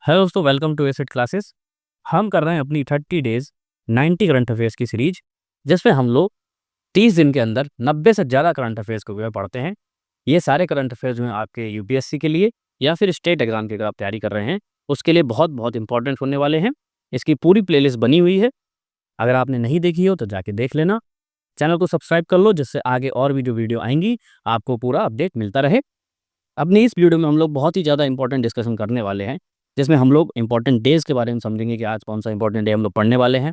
Hello दोस्तों, welcome to acid classes. हम कर रहे हैं अपनी 30 डेज 90 करंट अफेयर्स की सीरीज, जिसमें हम लोग 30 दिन के अंदर 90 से ज़्यादा करंट अफेयर्स को जो है पढ़ते हैं। ये सारे करंट अफेयर्स जो हैं आपके यूपीएससी के लिए या फिर स्टेट एग्जाम की अगर आप तैयारी कर रहे हैं उसके लिए बहुत बहुत इंपॉर्टेंट होने वाले हैं। इसकी पूरी प्लेलिस्ट बनी हुई है, अगर आपने नहीं देखी हो तो जाके देख लेना। चैनल को सब्सक्राइब कर लो, जिससे आगे और भी जो वीडियो आएंगी आपको पूरा अपडेट मिलता रहे। अपनी इस वीडियो में हम लोग बहुत ही ज़्यादा इंपॉर्टेंट डिस्कशन करने वाले हैं, जिसमें हम लोग इंपॉर्टेंट डेज़ के बारे में समझेंगे कि आज कौन सा इंपॉर्टेंट डे हम लोग पढ़ने वाले हैं।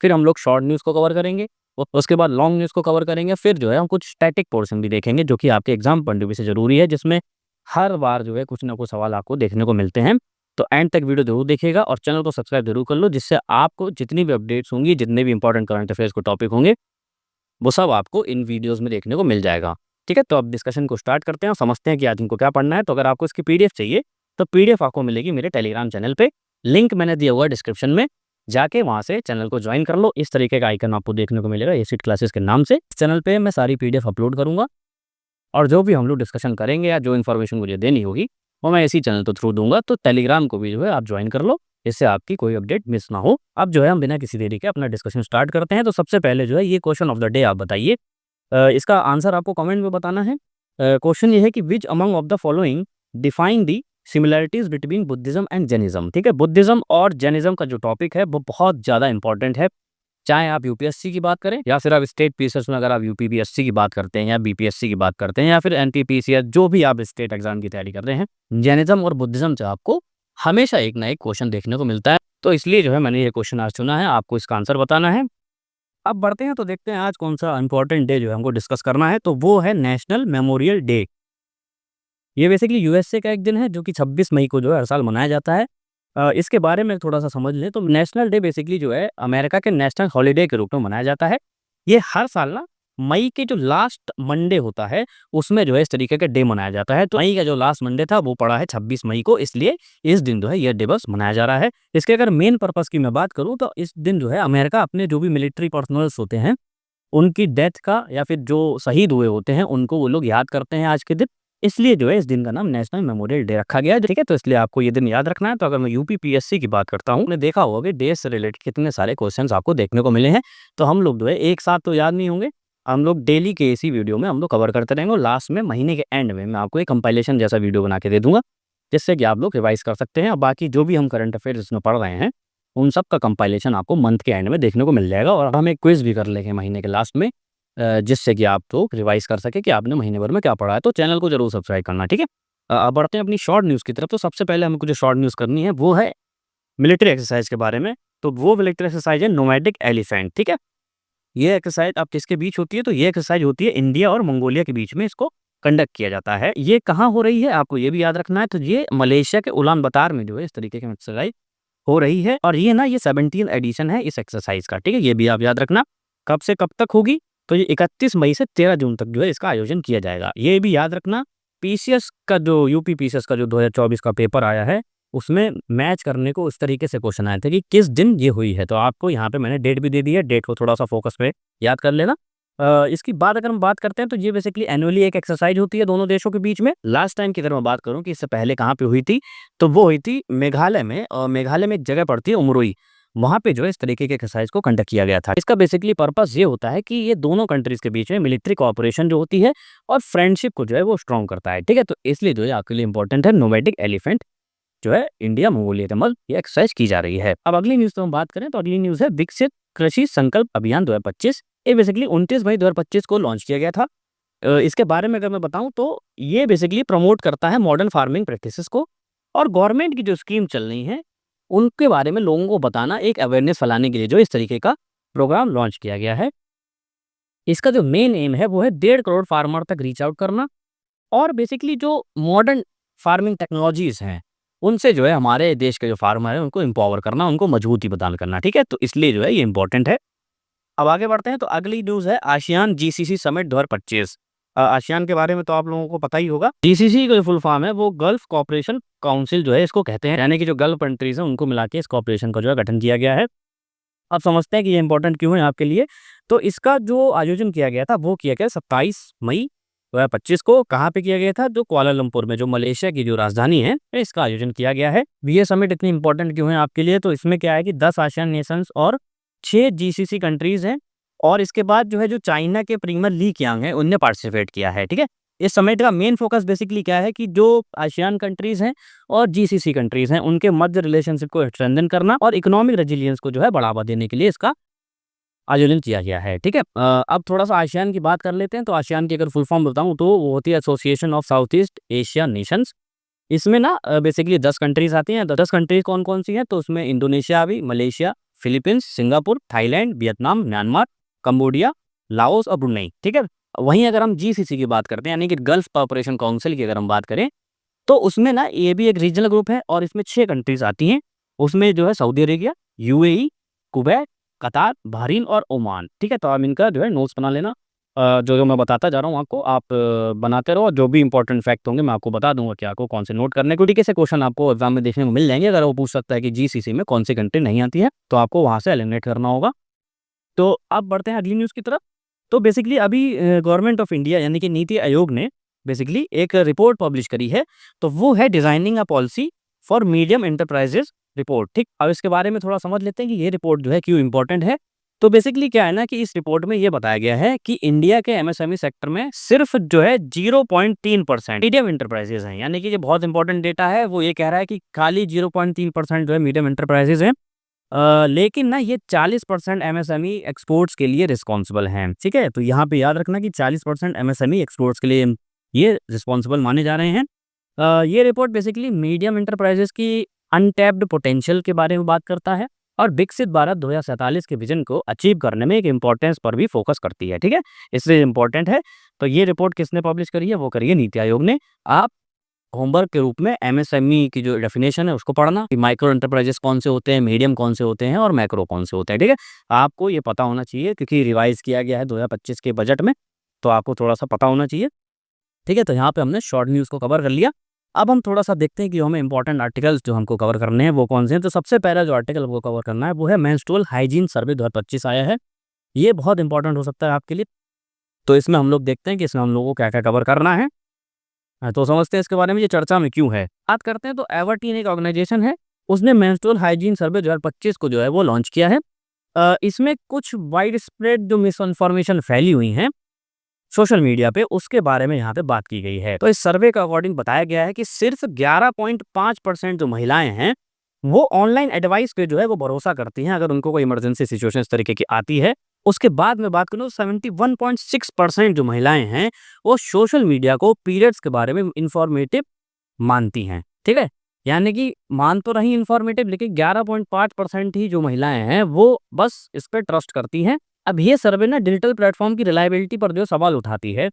फिर हम लोग शॉर्ट न्यूज़ को कवर करेंगे और उसके बाद लॉन्ग न्यूज़ को कवर करेंगे। फिर जो है हम कुछ स्टैटिक पोर्शन भी देखेंगे, जो कि आपके एग्जाम पॉइंट ऑफ व्यू से ज़रूरी है, जिसमें हर बार जो है कुछ ना कुछ सवाल आपको देखने को मिलते हैं। तो एंड तक वीडियो ज़रूर देखिएगा और चैनल को सब्सक्राइब जरूर कर लो, जिससे आपको जितनी भी अपडेट्स होंगी, जितने भी इंपॉर्टेंट करंट अफेयर्स को टॉपिक होंगे, वो सब आपको इन वीडियोज़ में देखने को मिल जाएगा। ठीक है, तो अब डिस्कशन को स्टार्ट करते हैं और समझते हैं कि आज इनको क्या पढ़ना है। तो अगर आपको इसकी पीडीएफ चाहिए तो पीडीएफ आपको मिलेगी मेरे टेलीग्राम चैनल पे, लिंक मैंने दिया हुआ है डिस्क्रिप्शन में, जाके वहाँ से चैनल को ज्वाइन कर लो। इस तरीके का आइकन आपको देखने को मिलेगा एसिड क्लासेस के नाम से। इस चैनल पे मैं सारी पीडीएफ अपलोड करूँगा और जो भी हम लोग डिस्कशन करेंगे या जो इन्फॉर्मेशन मुझे देनी होगी वो मैं इसी चैनल के थ्रू दूंगा। तो टेलीग्राम को भी जो है आप ज्वाइन कर लो, इससे आपकी कोई अपडेट मिस ना हो। अब जो है हम बिना किसी देरी के अपना डिस्कशन स्टार्ट करते हैं। तो सबसे पहले जो है ये क्वेश्चन ऑफ द डे आप बताइए। इसका आंसर आपको कमेंट में बताना है। क्वेश्चन ये है कि which among of the following define the similarities between Buddhism and Jainism. ठीक है, बुद्धिज्म और जैनिज्म का जो टॉपिक है वो बहुत ज़्यादा इंपॉर्टेंट है। चाहे आप यूपीएससी की बात करें या फिर आप स्टेट पीसीएस में अगर आप यूपीपीएससी की बात करते हैं या बीपीएससी की बात करते हैं या फिर एनटीपीसी, जो भी आप स्टेट एग्जाम की तैयारी कर रहे हैं, जैनिज्म और बुद्धिज्म से आपको हमेशा एक ना एक क्वेश्चन देखने को मिलता है। तो इसलिए जो है मैंने ये क्वेश्चन आज चुना है, आपको इसका आंसर बताना है। अब बढ़ते हैं तो देखते हैं आज कौन सा इंपॉर्टेंट डे जो है हमको डिस्कस करना है। तो वो है नेशनल मेमोरियल डे। ये बेसिकली यूएसए का एक दिन है जो कि 26 मई को जो है हर साल मनाया जाता है। इसके बारे में थोड़ा सा समझ लें तो नेशनल डे बेसिकली जो है अमेरिका के नेशनल हॉलीडे के रूप में मनाया जाता है। ये हर साल ना मई के जो लास्ट मंडे होता है उसमें जो है इस तरीके का डे मनाया जाता है। तो मई का जो लास्ट मंडे था वो पड़ा है 26 मई को, इसलिए इस दिन जो है ये दिवस मनाया जा रहा है। इसके अगर मेन पर्पस की मैं बात करूँ तो इस दिन जो है अमेरिका अपने जो भी मिलिट्री पर्सनल्स होते हैं उनकी डेथ का या फिर जो शहीद हुए होते हैं उनको वो लोग याद करते हैं आज के दिन। इसलिए जो है इस दिन का नाम नेशनल मेमोरियल डे रखा गया है। ठीक है, तो इसलिए आपको ये दिन याद रखना है। तो अगर मैं यूपीपीएससी की बात करता हूँ, आपने देखा होगा कि डे से रिलेटेड कितने सारे क्वेश्चंस आपको देखने को मिले हैं। तो हम लोग जो है एक साथ तो याद नहीं होंगे, हम लोग डेली के इसी वीडियो में हम लोग कवर करते रहेंगे और लास्ट में महीने के एंड में मैं आपको एक कंपाइलेशन जैसा वीडियो बना के दे दूंगा, जिससे कि आप लोग रिवाइज कर सकते हैं। और बाकी जो भी हम करंट अफेयर इसमें पढ़ रहे हैं उन सब का कंपाइलेशन आपको मंथ के एंड में देखने को मिल जाएगा। और हम एक क्विज भी कर लेंगे महीने के लास्ट में, जिससे कि आप तो रिवाइज कर सके कि आपने महीने भर में क्या पढ़ा है। तो चैनल को जरूर सब्सक्राइब करना, ठीक है। अब बढ़ते हैं अपनी शॉर्ट न्यूज़ की तरफ। तो सबसे पहले हमको जो शॉर्ट न्यूज़ करनी है वो है मिलिट्री एक्सरसाइज के बारे में। तो वो मिलिट्री एक्सरसाइज है नोमैडिक एलिफेंट। ठीक है, ये एक्सरसाइज अब किसके बीच होती है? तो ये एक्सरसाइज होती है इंडिया और मंगोलिया के बीच में, इसको कंडक्ट किया जाता है। ये कहाँ हो रही है आपको ये भी याद रखना है। तो ये मलेशिया के उलान बतार में जो है इस तरीके की एक्सरसाइज हो रही है। और ये ना ये 17 एडिशन है इस एक्सरसाइज का। ठीक है, ये भी आप याद रखना। कब से कब तक होगी? तो ये 31 मई से 13 जून तक जो है इसका आयोजन किया जाएगा। ये भी याद रखना। पीसीएस का जो यूपी पीसीएस का जो 2024 का पेपर आया है उसमें मैच करने को उस तरीके से क्वेश्चन आए थे कि किस दिन ये हुई है। तो आपको यहाँ पे मैंने डेट भी दे दी है, डेट को थोड़ा सा फोकस पे याद कर लेना। इसकी बात अगर हम बात करते हैं तो ये बेसिकली एनुअली एक एक्सरसाइज होती है दोनों देशों के बीच में। लास्ट टाइम की अगर मैं बात करूं कि इससे पहले कहाँ पे हुई थी, तो वो हुई थी मेघालय में। और मेघालय में एक जगह पड़ती है उमरोई, वहाँ पे जो है इस तरीके के एक्सरसाइज को कंडक्ट किया गया था। इसका बेसिकली पर्पस ये होता है कि ये दोनों कंट्रीज के बीच में मिलिट्री कोऑपरेशन जो होती है और फ्रेंडशिप को जो है वो स्ट्रॉन्ग करता है। ठीक है, तो इसलिए जो है आपके लिए इंपॉर्टेंट है नोमैडिक एलिफेंट जो है इंडिया मंगोलिया के मध्य ये एक्सरसाइज की जा रही है। अब अगली न्यूज तो हम बात करें तो अगली न्यूज है विकसित कृषि संकल्प अभियान 2025। ये बेसिकली 29 मई 2025 को लॉन्च किया गया था। इसके बारे में अगर मैं बताऊं तो ये बेसिकली प्रमोट करता है मॉडर्न फार्मिंग प्रैक्टिसेस को और गवर्नमेंट की जो स्कीम चल रही है उनके बारे में लोगों को बताना, एक अवेयरनेस फैलाने के लिए जो इस तरीके का प्रोग्राम लॉन्च किया गया है। इसका जो मेन एम है वो है 1.5 करोड़ फार्मर तक रीच आउट करना और बेसिकली जो मॉडर्न फार्मिंग टेक्नोलॉजीज हैं उनसे जो है हमारे देश के जो फार्मर हैं उनको एम्पावर करना, उनको मजबूती प्रदान करना। ठीक है, तो इसलिए जो है ये इंपॉर्टेंट है। अब आगे बढ़ते हैं तो अगली न्यूज़ है आसियान जीसीसी समिट 2025। आसियान के बारे में तो आप लोगों को पता ही होगा। जीसीसी का जो फुल फॉर्म है वो गल्फ कोऑपरेशन काउंसिल जो है इसको कहते हैं, यानी कि जो गल्फ कंट्रीज हैं उनको मिला के इस कोऑपरेशन का जो है गठन किया गया है। अब समझते हैं कि ये इंपॉर्टेंट क्यों है आपके लिए। तो इसका जो आयोजन किया गया था वो किया गया 27 मई 2025 को कहाँ पे किया गया था? जो कुआलालंपुर में, जो मलेशिया की जो राजधानी है, इसका आयोजन किया गया है। ये समिट इतनी इंपॉर्टेंट क्यों है आपके लिए? तो इसमें क्या है कि 10 आसियान नेशंस और 6 जीसीसी कंट्रीज़ हैं, और इसके बाद जो है जो चाइना के प्रीमियर ली क़ियांग हैं, उनने पार्टिसिपेट किया है, ठीक है? इस समिट का मेन फोकस बेसिकली क्या है कि जो आसियान कंट्रीज़ हैं और जीसीसी कंट्रीज़ हैं, उनके मध्य रिलेशनशिप को स्ट्रेंथन करना और इकोनॉमिक रेजिलियंस को जो है बढ़ावा देने के लिए इसका आयोजन किया गया है, ठीक है? अब थोड़ा-सा आसियान की बात कर लेते हैं। तो आसियान की अगर फुल फॉर्म बताऊँ तो वो होती है association of south east Asia Nations. इसमें ना बेसिकली 10 कंट्रीज़ आती हैं। 10 कंट्रीज़ कौन-कौन सी हैं? तो उसमें इंडोनेशिया भी, Malaysia, Philippines, Singapore, Thailand, Vietnam, Myanmar, Cambodia, Laos और ब्रुनेई, ठीक है? वहीं अगर हम जीसीसी की बात करते हैं, यानी कि गल्फ कॉर्पोरेशन काउंसिल की अगर हम बात करें, तो उसमें ना ये भी एक रीजनल ग्रुप है और इसमें 6 कंट्रीज़ आती हैं। उसमें जो है सऊदी अरेबिया, यूएई, कुवैत, कतार, बहरीन और ओमान, ठीक है? तो आप इनका जो है नोट्स बना लेना। जो-जो मैं बताता जा रहा हूँ आपको, आप बनाते रहो, और जो भी इंपॉर्टेंट फैक्ट होंगे मैं आपको बता दूँगा कि आपको कौन से नोट करने हैं, क्योंकि कैसे क्वेश्चन आपको एग्ज़ाम में देखने को मिल जाएँगे। अगर वो पूछ सकता है कि जीसीसी में कौन सी कंट्री नहीं आती है, तो आपको वहाँ से एलिमिनेट करना होगा। तो अब बढ़ते हैं अगली न्यूज़ की तरफ। तो बेसिकली अभी गवर्नमेंट ऑफ इंडिया यानी कि नीति आयोग ने बेसिकली एक रिपोर्ट पब्लिश करी है, तो वो है designing a policy for medium enterprises report, ठीक? अब इसके बारे में थोड़ा समझ लेते हैं कि ये रिपोर्ट जो है क्यों इम्पोर्टेंट है। तो बेसिकली क्या है ना कि इस रिपोर्ट में ये बताया गया है कि इंडिया के एमएसएमई सेक्टर में सिर्फ़ जो है 0.3% मीडियम एंटरप्राइजेज़ हैं, यानी कि ये बहुत इंपॉर्टेंट डेटा है। वो ये कह रहा है कि खाली 0.3% जो है मीडियम एंटरप्राइजेज़ हैं। लेकिन ना ये 40% एमएसएमई एक्सपोर्ट्स के लिए रिस्पॉन्सिबल हैं, ठीक है? तो यहाँ पे याद रखना कि 40% एमएसएमई एक्सपोर्ट्स के लिए ये रिस्पॉन्सिबल माने जा रहे हैं। ये रिपोर्ट बेसिकली मीडियम एंटरप्राइजेज़ की अनटैप्ड पोटेंशियल के बारे में बात करता है और विकसित भारत 2047 के विज़न को अचीव करने में एक इम्पोर्टेंस पर भी फोकस करती है, ठीक है? इसलिए इम्पोर्टेंट है। तो ये रिपोर्ट किसने पब्लिश करी है? वो करी है नीति आयोग ने। आप होमवर्क के रूप में एमएसएमई की जो डेफिनेशन है उसको पढ़ना कि माइक्रो एंटरप्राइजेस कौन से होते हैं, मीडियम कौन से होते हैं और मैक्रो कौन से होते हैं, ठीक है? आपको ये पता होना चाहिए क्योंकि रिवाइज़ किया गया है 2025 के बजट में, तो आपको थोड़ा-सा पता होना चाहिए, ठीक है? तो यहाँ पे हमने शॉर्ट न्यूज़ को कवर कर लिया। अब हम थोड़ा-सा देखते हैं कि हमें इंपॉर्टेंट आर्टिकल्स जो हमको कवर करने हैं वो कौन से हैं। तो सबसे पहला जो आर्टिकल हमको कवर करना है वो है मेंस्ट्रुअल हाइजीन सर्वे 2025 आया है। ये बहुत इंपॉर्टेंट हो सकता है आपके लिए। तो इसमें हम लोग देखते हैं कि इसमें हम लोगों को क्या-क्या कवर करना है। तो समझते हैं इसके बारे में ये चर्चा में क्यों है। बात करते हैं तो एवर्टीन एक ऑर्गेनाइजेशन है, उसने मेंस्ट्रुअल हाइजीन सर्वे 2025 को जो है वो लॉन्च किया है। इसमें कुछ वाइड स्प्रेड जो मिसइन्फॉर्मेशन फैली हुई हैं सोशल मीडिया पे, उसके बारे में यहाँ पे बात की गई है। तो इस सर्वे के अकॉर्डिंग बताया गया है कि सिर्फ 11.5% जो महिलाएं हैं वो ऑनलाइन एडवाइस पे जो है वो भरोसा करती हैं अगर उनको कोई इमरजेंसी सिचुएशन इस तरीके की आती है। उसके बाद में बात करूँ तो 71.6% जो महिलाएं हैं वो सोशल मीडिया को पीरियड्स के बारे में इंफॉर्मेटिव मानती हैं, ठीक है? यानी कि मान तो रही इंफॉर्मेटिव, लेकिन 11.5% ही जो महिलाएं हैं वो बस इस पे ट्रस्ट करती हैं। अब ये सर्वे ना डिजिटल प्लेटफॉर्म की रिलायबिलिटी पर जो सवाल उठाती है,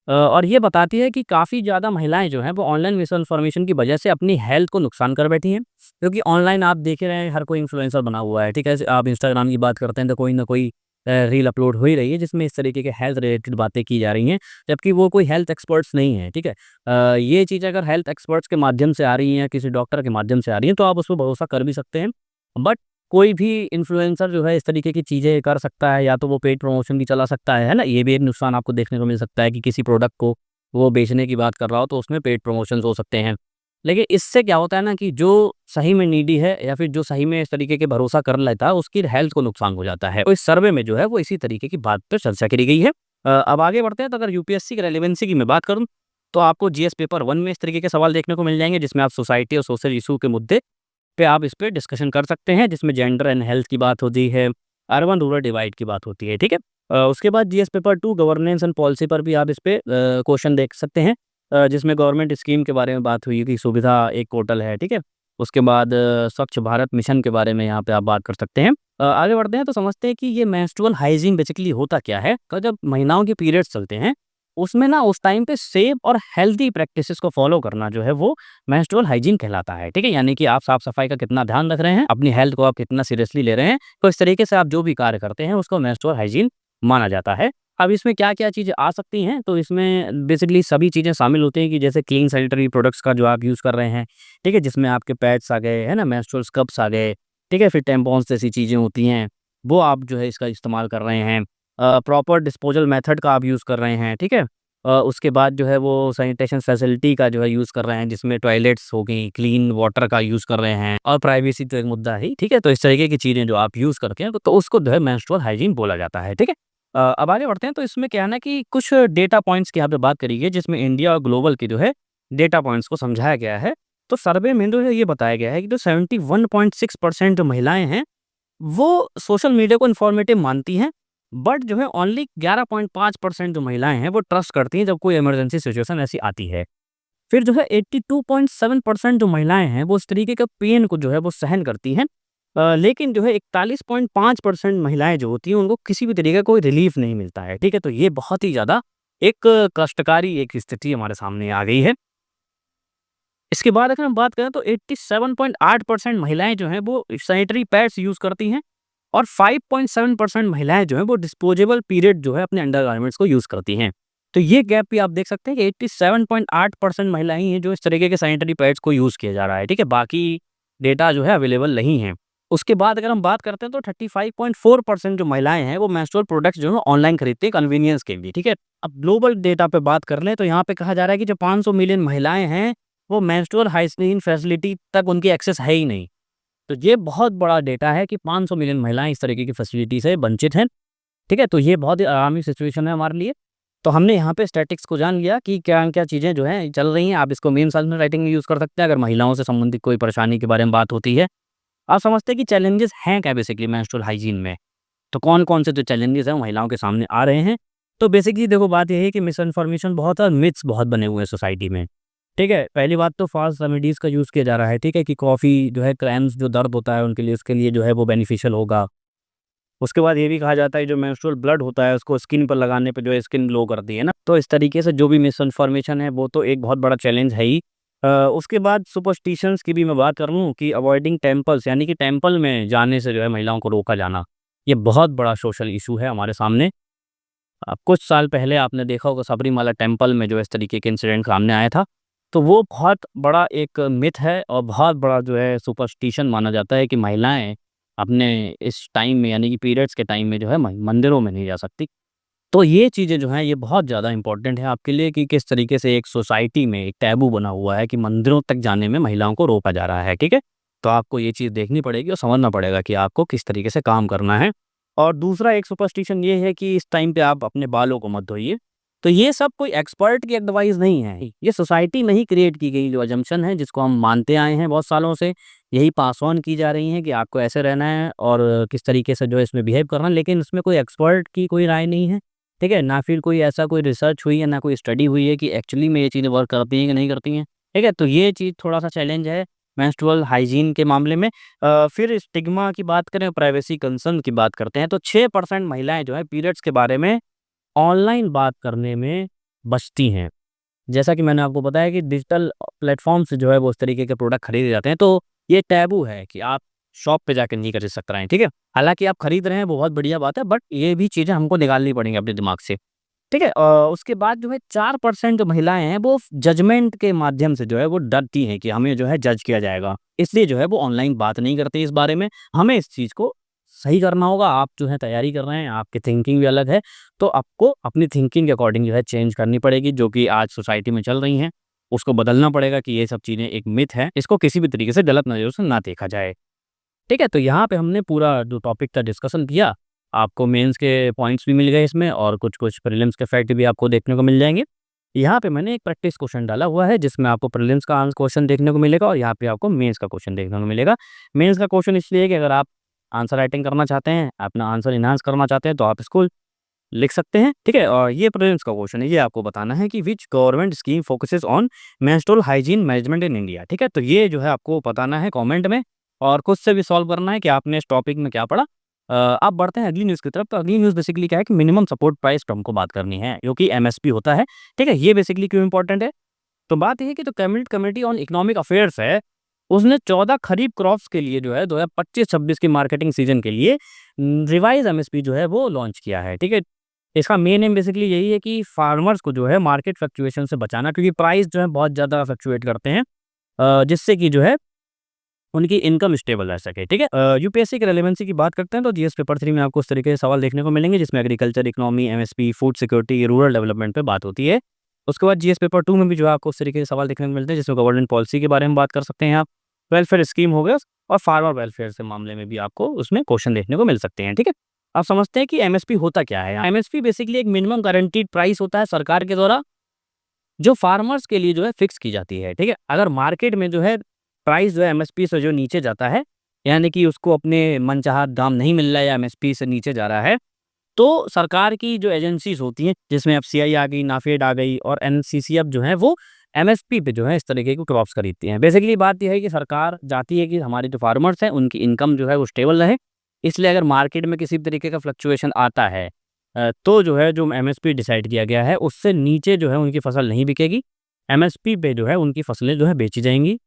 और ये बताती है कि काफ़ी ज़्यादा महिलाएं जो हैं वो ऑनलाइन मिस इन्फॉर्मेशन की वजह से अपनी हेल्थ को नुकसान कर बैठी हैं। क्योंकि ऑनलाइन आप देख ही रहे हैं हर कोई इन्फ्लुएंसर बना हुआ है, ठीक है? आप इंस्टाग्राम की बात करते हैं तो कोई ना कोई रील अपलोड हो ही रही है जिसमें इस तरीके के हेल्थ रिलेटेड बातें की जा रही हैं, जबकि वो कोई हेल्थ एक्सपर्ट्स नहीं है, ठीक है? ये चीज़ अगर हेल्थ एक्सपर्ट्स के माध्यम से आ रही हैं या किसी डॉक्टर के माध्यम से आ रही हैं तो आप उस पे भरोसा कर भी सकते हैं। बट कोई भी इन्फ्लुएंसर जो है इस तरीके की चीज़ें कर सकता है, या तो वो पेड प्रमोशन भी चला सकता है ना? ये भी एक नुकसान आपको देखने को मिल सकता है कि किसी प्रोडक्ट को वो बेचने की बात कर रहा हो तो उसमें पेड प्रमोशंस हो सकते हैं। लेकिन इससे क्या होता है ना कि जो सही में नीडी है या फिर जो सही में इस तरीके के भरोसा कर लेता है उसकी हेल्थ को नुकसान हो जाता है। तो इस सर्वे में जो है वो इसी तरीके की बात पे चर्चा करी गई है। अब आगे बढ़ते हैं तो अगर यूपीएससी की रेलेवेंसी की मैं बात करूँ तो आपको जीएस पेपर 1 में इस तरीके के सवाल देखने को मिल जाएँगे जिसमें आप सोसाइटी और सोशल इश्यू के मुद्दे पे आप इस पे डिस्कशन कर सकते हैं, जिसमें जेंडर एंड हेल्थ की बात होती है, अर्बन रूरल डिवाइड की बात होती है, ठीक है? उसके बाद GS paper 2 governance and policy पर भी आप इस पे क्वेश्चन देख सकते हैं, जिसमें गवर्नमेंट स्कीम के बारे में बात हुई कि सुविधा एक पोर्टल है, ठीक है? उसके बाद स्वच्छ भारत मिशन के बारे में यहाँ पे आप बात कर सकते हैं। आगे बढ़ते हैं तो समझते हैं कि ये मेंस्ट्रुअल हाइजीन बेसिकली होता क्या है? तो जब महिलाओं के पीरियड्स चलते हैं, उसमें ना उस टाइम पे सेफ और हेल्दी प्रैक्टिसेस को फॉलो करना जो है वो मेंस्ट्रुअल हाइजीन कहलाता है, ठीक है? यानी कि आप साफ-सफाई का कितना ध्यान रख रहे हैं, अपनी हेल्थ को आप कितना सीरियसली ले रहे हैं, तो इस तरीके से आप जो भी कार्य करते हैं उसको मेंस्ट्रुअल हाइजीन माना जाता है। अब इसमें क्या-क्या चीज़ें आ सकती हैं, तो इसमें बेसिकली सभी चीज़ें शामिल होती हैं कि जैसे क्लीन सैनिटरी प्रोडक्ट्स का जो आप यूज़ कर रहे हैं, ठीक है? जिसमें आपके पैड्स आ गए, है ना? मेंस्ट्रुअल कप्स आ गए, ठीक है? फिर टैम्पॉन्स जैसी चीज़ें होती हैं, वो आप जो है इसका इस्तेमाल कर रहे हैं। प्रॉपर डिस्पोज़ल मेथड का आप यूज़ कर रहे हैं, ठीक है? उसके बाद जो है वो सैनिटेशन फैसिलिटी का जो है यूज़ कर रहे हैं, जिसमें टॉयलेट्स हो गई, क्लीन वाटर का यूज़ कर रहे हैं, और प्राइवेसी तो एक मुद्दा है ही, ठीक है? तो इस तरीके की चीज़ें जो आप यूज़ करके हैं, तो उसको जो है मेंस्ट्रुअल हाइजीन बोला जाता है, ठीक है? अब आगे बढ़ते हैं, तो इसमें क्या है ना कि कुछ डेटा पॉइंट्स की यहाँ पे बात करी गई है, जिसमें इंडिया और ग्लोबल की जो है डेटा पॉइंट्स को समझाया गया है। तो सर्वे में जो है ये बताया गया है कि जो 71.6% जो महिलाएँ हैं, वो सोशल मीडिया को इन्फॉर्मेटिव मानती हैं, बट जो है ओनली 11.5% जो महिलाएँ हैं, वो ट्रस्ट करती हैं जब कोई इमरजेंसी सिचुएशन ऐसी आती है। फिर जो है 82.7% जो महिलाएँ हैं, वो इस तरीके का पेन को जो है वो सहन करती हैं। लेकिन जो है 41.5% महिलाएँ जो होती हैं, उनको किसी भी तरीके का कोई रिलीफ़ नहीं मिलता है, ठीक है? तो ये बहुत ही ज़्यादा एक कष्टकारी एक स्थिति हमारे सामने आ गई है। इसके बाद अगर हम बात करें तो 87.8% महिलाएँ जो हैं वो सैनिटरी पैड्स यूज़ करती हैं, और 5.7% महिलाएँ जो हैं वो डिस्पोजेबल पीरियड जो है अपने अंडरगारमेंट्स को यूज़ करती हैं। तो ये गैप भी आप देख सकते हैं कि 87.8% महिलाएँ ही हैं जो इस तरीके के सैनिटरी पैड्स को यूज़ किया जा रहा है, ठीक है? बाकी डेटा जो है अवेलेबल नहीं है। उसके बाद अगर हम बात करते हैं तो 35.4% जो महिलाएँ हैं वो मेंस्ट्रुअल प्रोडक्ट्स जो है ऑनलाइन खरीदती हैं कन्वीनियंस के लिए, ठीक है? अब ग्लोबल डेटा पे बात कर लें तो यहाँ पे कहा जा रहा है कि जो 500 मिलियन महिलाएँ हैं, वो मेंस्ट्रुअल हाइजीन फैसिलिटी तक उनकी एक्सेस है ही नहीं। तो ये बहुत बड़ा डेटा है कि 500 मिलियन महिलाएँ इस तरीके की फैसिलिटी से वंचित हैं, ठीक है? तो ये बहुत ही आरामी सिचुएशन है हमारे लिए। तो हमने यहाँ पे स्टैटिस्टिक्स को जान लिया कि क्या-क्या चीज़ें जो हैं चल रही हैं। आप इसको मीम्स में राइटिंग में यूज़ कर सकते हैं अगर महिलाओं से संबंधित कोई परेशानी के बारे में बात होती है। आप समझते हैं कि चैलेंजेस हैं क्या बेसिकली मेंस्ट्रुअल हाइजीन में? तो कौन-कौन से जो चैलेंजेस हैं वो महिलाओं के सामने आ रहे हैं? तो बेसिकली देखो बात ये है कि मिस इन्फॉर्मेशन बहुत और मिथ्स बहुत बने हुए हैं सोसाइटी में। ठीक है? पहली बात तो फ़ास्ट रेमेडीज़ का यूज़ किया जा रहा है, ठीक है? कि कॉफ़ी जो है क्रैम्स जो दर्द होता है उनके लिए उसके लिए जो है वो बेनिफिशियल होगा। उसके बाद ये भी कहा जाता है जो मेंस्ट्रुअल ब्लड होता है उसको स्किन पर लगाने पे जो है स्किन ग्लो करती है ना। तो इस तरीके से जो भी मिस इन्फॉर्मेशन है वो तो एक बहुत बड़ा चैलेंज है ही। उसके बाद सुपरस्टिशंस की भी मैं बात कर लूँ कि अवॉइडिंग टेम्पल्स यानी कि टेम्पल में जाने से जो है महिलाओं को रोका जाना, ये बहुत बड़ा सोशल इश्यू है हमारे सामने। अब कुछ साल पहले आपने देखा होगा सबरीमाला टेम्पल में जो इस तरीके के इंसिडेंट सामने आया था। तो वो बहुत बड़ा एक मिथ है और बहुत बड़ा जो है सुपरस्टिशन माना जाता है कि महिलाएँ अपने इस टाइम में यानी कि पीरियड्स के टाइम में जो है मंदिरों में नहीं जा सकती। तो ये चीज़ें जो हैं ये बहुत ज़्यादा इम्पोर्टेंट है आपके लिए कि किस तरीके से एक सोसाइटी में एक टैबू बना हुआ है कि मंदिरों तक जाने में महिलाओं को रोका जा रहा है, ठीक है? तो आपको ये चीज़ देखनी पड़ेगी और समझना पड़ेगा कि आपको किस तरीके से काम करना है। और दूसरा एक सुपरस्टिशन ये है कि इस टाइम पे आप अपने बालों को मत धोइए। तो ये सब कोई एक्सपर्ट की एडवाइस नहीं है। ये सोसाइटी में ही क्रिएट की गई जो असम्पशन है जिसको हम मानते आए हैं बहुत सालों से, यही पास ऑन की जा रही है कि आपको ऐसे रहना है और किस तरीके से जो है इसमें बिहेव करना है, लेकिन इसमें कोई एक्सपर्ट की कोई राय नहीं है। ठीक है? ना फिर कोई ऐसा कोई रिसर्च हुई है, ना कोई स्टडी हुई है कि एक्चुअली में ये चीज़ें वर्क करती हैं कि नहीं करती हैं। ठीक है? तो ये चीज़ थोड़ा-सा चैलेंज है मेंस्ट्रुअल हाइजीन के मामले में। फिर स्टिग्मा की बात करें, प्राइवेसी कंसर्न की बात करते हैं, तो 6% महिलाएँ जो हैं पीरियड्स के बारे में ऑनलाइन बात करने में बचती हैं। जैसा कि मैंने आपको बताया कि डिजिटल प्लेटफ़ॉर्म से जो है वो इस तरीके के प्रोडक्ट खरीदे जाते हैं, तो ये टैबू है कि आप शॉप पे जाके नहीं खरीद सक रहे हैं, ठीक है? हालाँकि आप खरीद रहे हैं वो बहुत बढ़िया बात है, बट ये भी चीज़ें हमको निकालनी पड़ेंगी अपने दिमाग से, ठीक है? उसके बाद जो है 4% जो महिलाएँ हैं वो जजमेंट के माध्यम से जो है वो डरती हैं कि हमें जो है जज किया जाएगा। इसलिए जो है वो ऑनलाइन बात नहीं करती इस बारे में। हमें इस चीज़ को सही करना होगा। आप जो है तैयारी कर रहे हैं, आपकी थिंकिंग भी अलग है, तो आपको अपनी थिंकिंग के अकॉर्डिंग जो है चेंज करनी पड़ेगी, जो कि आज सोसाइटी में चल रही हैं। उसको बदलना पड़ेगा कि ये सब चीज़ें एक मिथ है, इसको किसी भी तरीके से गलत नज़रों से ना देखा जाए। ठीक है? तो यहाँ पे हमने पूरा जो टॉपिक का डिस्कशन किया, आपको मेंस के पॉइंट्स भी मिल गए इसमें और कुछ-कुछ प्रीलिम्स के फैक्ट भी आपको देखने को मिल जाएँगे। यहाँ पे मैंने एक प्रैक्टिस क्वेश्चन डाला हुआ है, जिसमें आपको प्रीलिम्स का क्वेश्चन देखने को मिलेगा और यहाँ पे आपको मेंस का क्वेश्चन देखने को मिलेगा। मेंस का क्वेश्चन इसलिए है कि अगर आप आंसर राइटिंग करना चाहते हैं, अपना आंसर एनहांस करना चाहते हैं, तो आप इसको लिख सकते हैं, ठीक है? और ये प्रीलिम्स का क्वेश्चन है, ये आपको बताना है कि which government scheme focuses on menstrual hygiene management in India, ठीक है? तो ये जो है आपको बताना है कमेंट में और खुद से भी सॉल्व करना है कि आपने इस टॉपिक में क्या पढ़ा। अब बढ़ते हैं अगली न्यूज़ की तरफ। तो अगली न्यूज़ बेसिकली क्या है कि मिनिमम सपोर्ट प्राइस पे हमको बात करनी है, जो कि एमएसपी होता है, ठीक है? ये बेसिकली क्यों इम्पोर्टेंट है? तो बात ये है कि जो cabinet committee on economic affairs है, उसने 14 खरीफ क्रॉप्स के लिए जो है 2025-26 की मार्केटिंग सीजन के लिए रिवाइज़ एमएसपी जो है वो लॉन्च किया है, ठीक है? इसका मेन एम बेसिकली यही है कि फार्मर्स को जो है मार्केट फ्लक्चुएशन से बचाना, क्योंकि प्राइस जो है बहुत ज़्यादा फ्लक्चुएट करते हैं, जिससे कि जो है उनकी इनकम स्टेबल रह सके, ठीक है। यूपीएससी की रेलेवेंसी की बात करते हैं तो जीएस पेपर 3 में आपको इस तरीके के सवाल देखने को मिलेंगे, जिसमें agriculture, economy, MSP, food security, rural development पे बात होती है। उसके बाद जीएस पेपर 2 में भी जो है आपको इस तरीके के सवाल देखने को मिलते हैं, जिसमें गवर्नमेंट पॉलिसी के बारे में बात कर सकते हैं आप, वेलफेयर स्कीम हो गया और फार्मर वेलफेयर से मामले में भी आपको उसमें क्वेश्चन देखने को मिल सकते हैं, ठीक है। आप समझते हैं कि एमएसपी होता क्या है? एमएसपी बेसिकली एक मिनिमम गारंटीड प्राइस होता है सरकार के द्वारा, जो फार्मर्स के लिए जो है फिक्स की जाती है, ठीक है। अगर मार्केट में जो है प्राइस जो है एमएसपी से जो नीचे जाता है, यानी कि उसको अपने मनचाहा दाम नहीं मिल रहा है या एमएसपी से नीचे जा रहा है, तो सरकार की जो एजेंसीज होती हैं, जिसमें एफसीआई आ गई, नाफेड आ गई और एनसीसीएफ जो है वो एमएसपी पे जो है इस तरीके की क्रॉप्स खरीदती हैं। बेसिकली बात यह है कि सरकार चाहती है कि हमारे जो फार्मर्स हैं उनकी इनकम जो है वो स्टेबल रहे, इसलिए अगर मार्केट में किसी भी तरीके का फ्लक्चुएशन आता है तो जो है जो एमएसपी डिसाइड किया गया है उससे नीचे जो है उनकी फसल नहीं बिकेगी, एमएसपी पे जो है उनकी फसलें जो है बेची जाएंगी,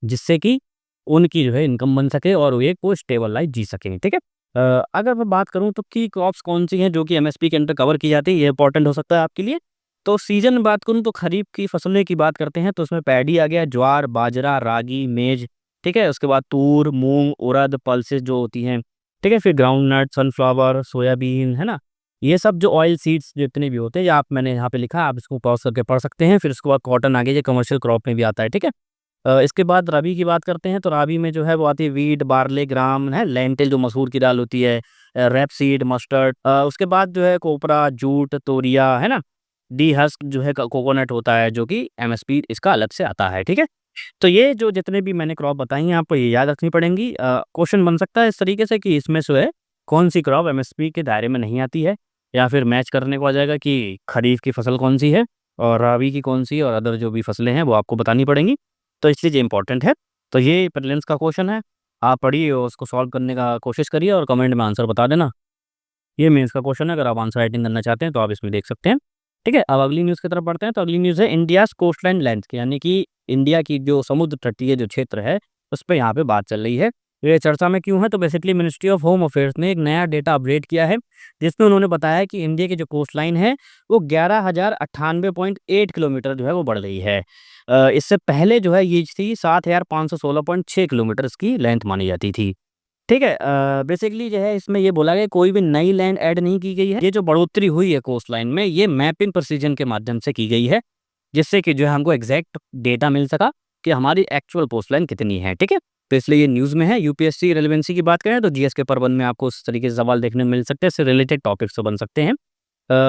जिससे कि उनकी जो है इनकम बन सके और वो स्टेबल लाइफ जी सकें, ठीक है। अगर मैं बात करूँ तो की क्रॉप्स कौन-सी हैं जो कि एमएसपी के अंडर कवर की जाती है, ये इम्पोर्टेंट हो सकता है आपके लिए। तो सीज़न में बात करूँ तो खरीफ की फसलें की बात करते हैं तो उसमें पैडी आ गया, ज्वार, बाजरा, रागी, मेज, ठीक है। उसके बाद तूर, मूँग, उड़द, पल्सेस जो होती हैं, ठीक है। फिर ग्राउंडनट, सनफ्लावर, सोयाबीन, है ना? ये सब जो ऑयल सीड्स जितने भी होते हैं, या आप मैंने यहाँ पे लिखा है, आप इसको पॉज़ करके पढ़ सकते हैं। फिर उसके बाद कॉटन आ गया, ये कमर्शियल क्रॉप में भी आता है, ठीक है। इसके बाद रबी की बात करते हैं तो रबी में जो है वो आती है वीट, बार्ले, ग्राम, है लेंटिल जो मसूर की दाल होती है, रेपसीड, मस्टर्ड, उसके बाद जो है कोपरा, जूट, तोरिया, है ना? डी हस्क जो है कोकोनट होता है जो कि एमएसपी इसका अलग से आता है, ठीक है? तो ये जो जितने भी मैंने क्रॉप बताई हैं आपको ये याद रखनी पड़ेंगी। क्वेश्चन बन सकता है इस तरीके से कि इसमें जो है कौन-सी क्रॉप एमएसपी के दायरे में नहीं आती है, या फिर मैच करने को आ जाएगा कि खरीफ की फसल कौन-सी है और रबी की कौन-सी है और अदर जो भी फसलें हैं वो आपको बतानी पड़ेंगी। तो इसलिए ये इम्पोर्टेंट है। तो ये प्रीलिम्स का क्वेश्चन है, आप पढ़िए और उसको सॉल्व करने का कोशिश करिए और कमेंट में आंसर बता देना। ये मेंस का क्वेश्चन है, अगर आप आंसर राइटिंग करना चाहते हैं तो आप इसमें देख सकते हैं। ठीक है, अब अगली न्यूज़ की तरफ बढ़ते हैं। तो अगली न्यूज़ है इंडियाज़ कोस्टलाइन लेंथ की, यानी कि इंडिया की जो समुद्र तटीय जो क्षेत्र है, उस पे यहाँ पे बात चल रही है। ये चर्चा में क्यों है? तो basically ministry of home affairs ने एक नया डेटा अपडेट किया है, जिसमें उन्होंने बताया कि इंडिया की जो कोस्टलाइन है, वो 11,098.8 किलोमीटर जो है वो बढ़ रही है। इससे पहले जो है ये थी 7,516.6 किलोमीटर इसकी लेंथ मानी जाती थी। ठीक है, बेसिकली जो है इसमें ये बोला गया कोई भी नई लैंड ऐड नहीं की गई है। ये जो बढ़ोतरी हुई है कोस्ट लाइन में, ये मैपिंग प्रिसीजन के माध्यम से की गई है, जिससे कि जो है हमको एग्जैक्ट डेटा मिल सका कि हमारी एक्चुअल कोस्ट लाइन कितनी है, ठीक है। तो इसलिए ये न्यूज़ में है। यूपीएससी रेलेवेंसी की बात करें तो जीएस के पेपर 1 में आपको उस तरीके से सवाल देखने को मिल सकते हैं, इससे रिलेटेड टॉपिक्स तो बन सकते हैं।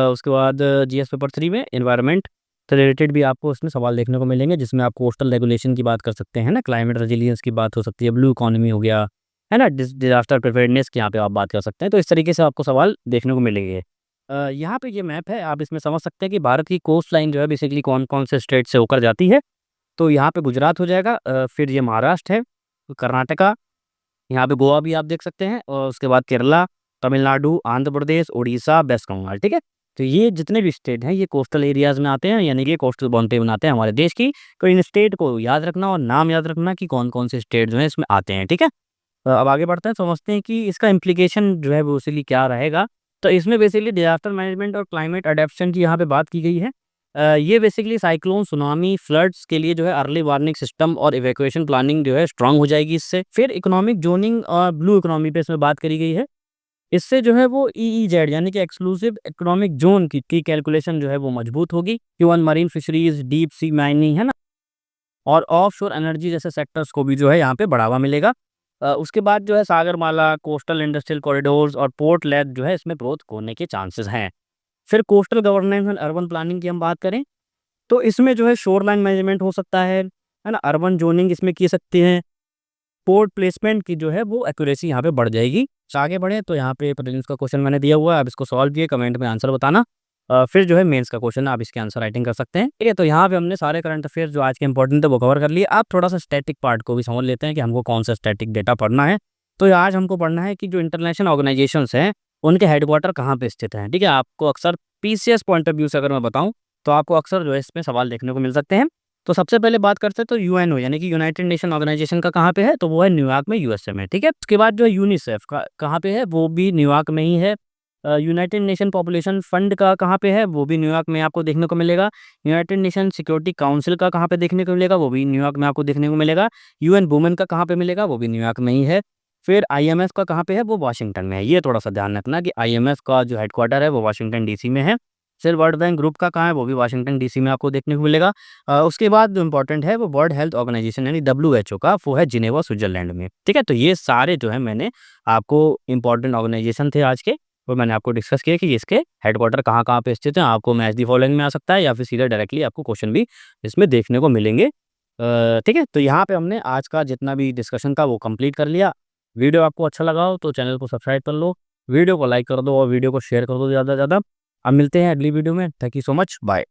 उसके बाद जीएस पेपर 3 में एनवायरनमेंट से रिलेटेड भी आपको उसमें सवाल देखने को मिलेंगे, जिसमें आप कोस्टल रेगुलेशन की बात कर सकते हैं ना, क्लाइमेट रेजिलियंस की बात हो सकती है, ब्लू इकोनॉमी हो गया, है ना, डिज़ास्टर प्रिपेयर्डनेस की यहाँ पे आप बात कर सकते हैं। तो इस तरीके से आपको सवाल देखने को मिलेंगे। यहाँ पे ये मैप है, आप इसमें समझ सकते हैं कि भारत की कोस्ट लाइन जो है बेसिकली कौन-कौन से स्टेट से होकर जाती है। तो यहाँ पे गुजरात हो जाएगा, फिर ये महाराष्ट्र है, कर्नाटका, यहाँ पे गोवा भी आप देख सकते हैं और उसके बाद केरला, तमिलनाडु, आंध्र प्रदेश, उड़ीसा, वेस्ट बंगाल, ठीक है? तो ये जितने भी स्टेट हैं ये कोस्टल एरियाज़ में आते हैं, यानी कि कोस्टल बाउंड्री बनाते हैं हमारे देश की। तो इन स्टेट को याद रखना और नाम याद रखना कि कौन-कौन से स्टेट जो हैं इसमें आते हैं, ठीक है? अब आगे बढ़ते हैं, समझते हैं कि इसका इम्प्लीकेशन जो है वो बेसिकली क्या रहेगा। तो इसमें बेसिकली डिज़ास्टर मैनेजमेंट और क्लाइमेट अडैप्टेशन की यहाँ पे बात की गई है। ये बेसिकली साइक्लोन, सुनामी, फ्लड्स के लिए जो है अर्ली वार्निंग सिस्टम और इवैक्यूएशन प्लानिंग जो है स्ट्रांग हो जाएगी इससे। फिर इकोनॉमिक ज़ोनिंग और ब्लू इकोनॉमी पे इसमें बात करी गई है। इससे जो है वो ईईजेड यानी कि एक्सक्लूसिव इकोनॉमिक ज़ोन की कैलकुलेशन जो है वो मजबूत होगी। Human marine fisheries, deep sea mining, है ना? और ऑफशोर एनर्जी जैसे सेक्टर्स को भी जो है यहाँ पे बढ़ावा मिलेगा। उसके बाद जो है सागरमाला, कोस्टल इंडस्ट्रियल कॉरिडोर्स और पोर्ट लेड जो है इसमें ग्रोथ होने के चांसेस हैं। फिर coastal governance and urban planning की हम बात करें तो इसमें जो है शोरलाइन मैनेजमेंट हो सकता है ना? अर्बन ज़ोनिंग इसमें की सकती हैं। पोर्ट प्लेसमेंट की जो है वो एक्यूरेसी यहाँ पे बढ़ जाएगी। आगे बढ़े तो यहाँ पे प्रीलिम्स का क्वेश्चन मैंने दिया हुआ है, आप इसको सॉल्व किए, कमेंट में आंसर बताना। फिर जो है मेंस का क्वेश्चन है, आप इसके आंसर राइटिंग कर सकते हैं, ठीक है। तो यहाँ पे हमने सारे करंट अफेयर जो आज के इंपॉर्टेंट थे वो कवर कर लिए। आप थोड़ा सा स्टैटिक पार्ट को भी समझ लेते हैं कि हमको कौन सा स्टैटिक डेटा पढ़ना है। तो आज हमको पढ़ना है कि जो इंटरनेशनल ऑर्गेनाइजेशंस हैं उनके हेडक्वार्टर कहाँ पे स्थित हैं, ठीक है। आपको अक्सर पीसीएस पॉइंट ऑफ व्यू से अगर मैं बताऊँ तो आपको अक्सर जो है इसमें सवाल देखने को मिल सकते हैं। तो सबसे पहले बात करते हैं तो यूएनओ यानी कि यूनाइटेड नेशन ऑर्गेनाइजेशन का कहाँ पे है? तो वो है न्यूयॉर्क में, यूएसए में, ठीक है। उसके बाद जो है यूनिसेफ का कहाँ पे है? वो भी न्यूयॉर्क में ही है। यूनाइटेड नेशन पॉपुलेशन फंड का कहाँ पे है, वो भी न्यूयॉर्क में आपको देखने को मिलेगा। यूनाइटेड नेशन सिक्योरिटी काउंसिल का कहाँ पे देखने को मिलेगा, वो भी न्यूयॉर्क में आपको देखने को मिलेगा। यूएन वुमेन का कहाँ पे मिलेगा, वो भी न्यूयॉर्क में ही है। फिर आईएमएफ का कहाँ पे है, वो वाशिंगटन में है। ये थोड़ा-सा ध्यान रखना कि आईएमएफ का जो हेडक्वार्टर है वो वाशिंगटन डीसी में है। फिर वर्ल्ड बैंक ग्रुप का कहाँ है, वो भी वाशिंगटन डीसी में आपको देखने को मिलेगा। उसके बाद जो इम्पोर्टेंट है वो वर्ल्ड हेल्थ ऑर्गेनाइजेशन यानी डब्ल्यूएचओ का, वो है जिनेवा स्विट्ज़रलैंड में। ठीक है? तो ये सारे जो है मैंने आपको इम्पोर्टेंट ऑर्गेनाइजेशन थे आज के, और मैंने आपको डिस्कस किया कि इसके हेडक्वार्टर कहाँ-कहाँ पे स्थित हैं। आपको मैच द फॉलोइंग में आ सकता है या फिर सीधा डायरेक्टली आपको क्वेश्चन भी इसमें देखने को मिलेंगे। ठीक है? तो यहाँ पे हमने आज का जितना भी डिस्कशन था वो कंप्लीट कर लिया। वीडियो आपको अच्छा लगा हो तो चैनल को सब्सक्राइब कर लो, वीडियो को लाइक कर दो और वीडियो को शेयर कर दो ज़्यादा से ज़्यादा। अब मिलते हैं अगली वीडियो में। Thank you so much, bye.